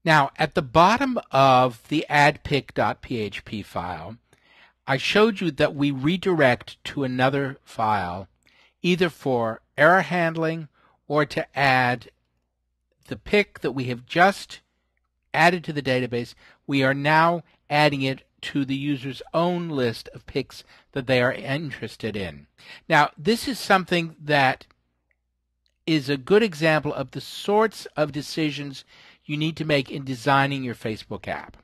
Now, at the bottom of the addpic.php file, I showed you that we redirect to another file, either for error handling or to add the pic that we have just added to the database. We are now adding it to the user's own list of pics that they are interested in. Now, this is something that is a good example of the sorts of decisions you need to make in designing your Facebook app.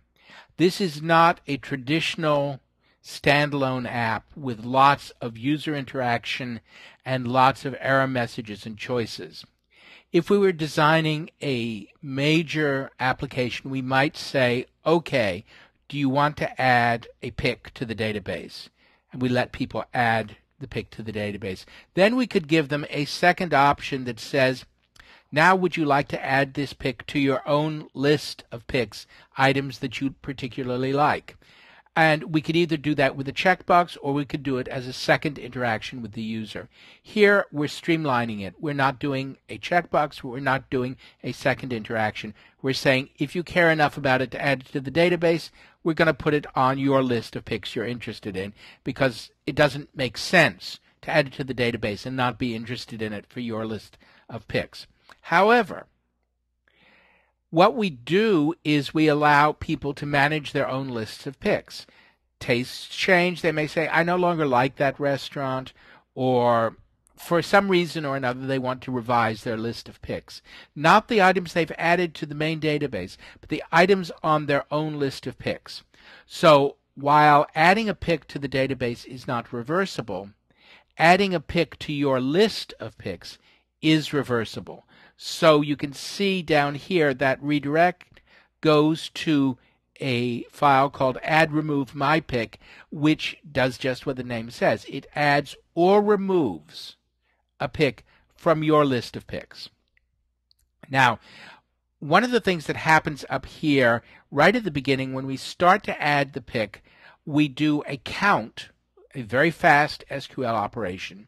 This is not a traditional standalone app with lots of user interaction and lots of error messages and choices. If we were designing a major application, we might say, okay, do you want to add a pic to the database? And we let people add the pic to the database. Then we could give them a second option that says, now would you like to add this pic to your own list of pics, items that you particularly like? And we could either do that with a checkbox or we could do it as a second interaction with the user. Here we're streamlining it. We're not doing a checkbox. We're not doing a second interaction. We're saying if you care enough about it to add it to the database, we're going to put it on your list of pics you're interested in, because it doesn't make sense to add it to the database and not be interested in it for your list of pics. However, what we do is we allow people to manage their own lists of pics. Tastes change. They may say, I no longer like that restaurant, or for some reason or another they want to revise their list of pics. Not the items they've added to the main database, but the items on their own list of pics. So while adding a pic to the database is not reversible, adding a pic to your list of pics is reversible. So you can see down here that redirect goes to a file called add-remove-my-pic, which does just what the name says. It adds or removes a pic from your list of pics. Now, one of the things that happens up here right at the beginning when we start to add the pic, we do a count, a very fast SQL operation,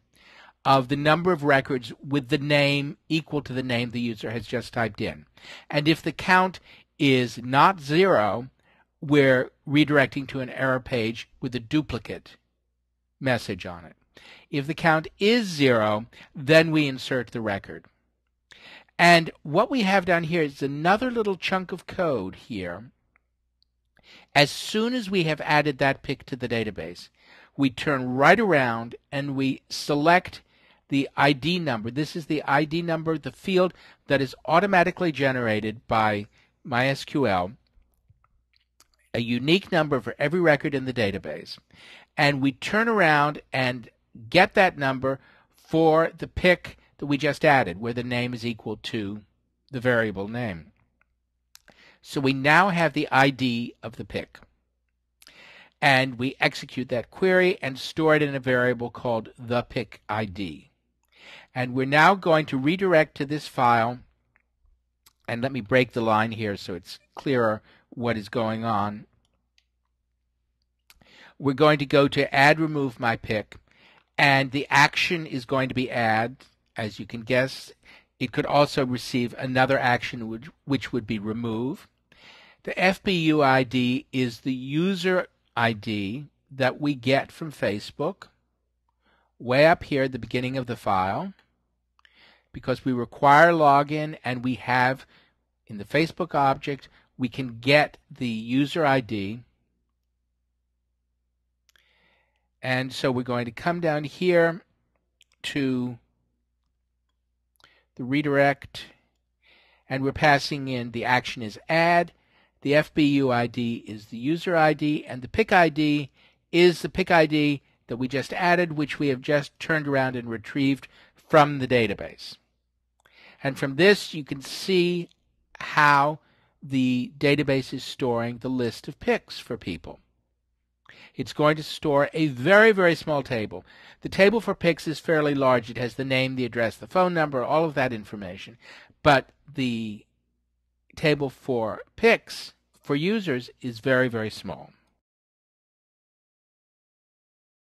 of the number of records with the name equal to the name the user has just typed in. And if the count is not 0, we're redirecting to an error page with a duplicate message on it. If the count is 0, then we insert the record. And what we have down here is another little chunk of code here. As soon as we have added that pic to the database, we turn right around and we select the ID number. This is the ID number, the field that is automatically generated by MySQL, a unique number for every record in the database. And we turn around and get that number for the pic that we just added, where the name is equal to the variable name. So we now have the ID of the pic. And we execute that query and store it in a variable called the pic ID. And we're now going to redirect to this file, and let me break the line here so it's clearer what is going on. We're going to go to add remove my pic, and the action is going to be add. As you can guess, it could also receive another action which would be remove. The FBU ID is the user ID that we get from Facebook, way up here at the beginning of the file, because we require login and we have in the Facebook object, we can get the user ID. And so we're going to come down here to the redirect, and we're passing in the action is add, the FBU ID is the user ID, and the pic ID is the pic ID that we just added, which we have just turned around and retrieved from the database. And from this, you can see how the database is storing the list of pics for people. It's going to store a very, very small table. The table for pics is fairly large. It has the name, the address, the phone number, all of that information. But the table for pics for users is very, very small.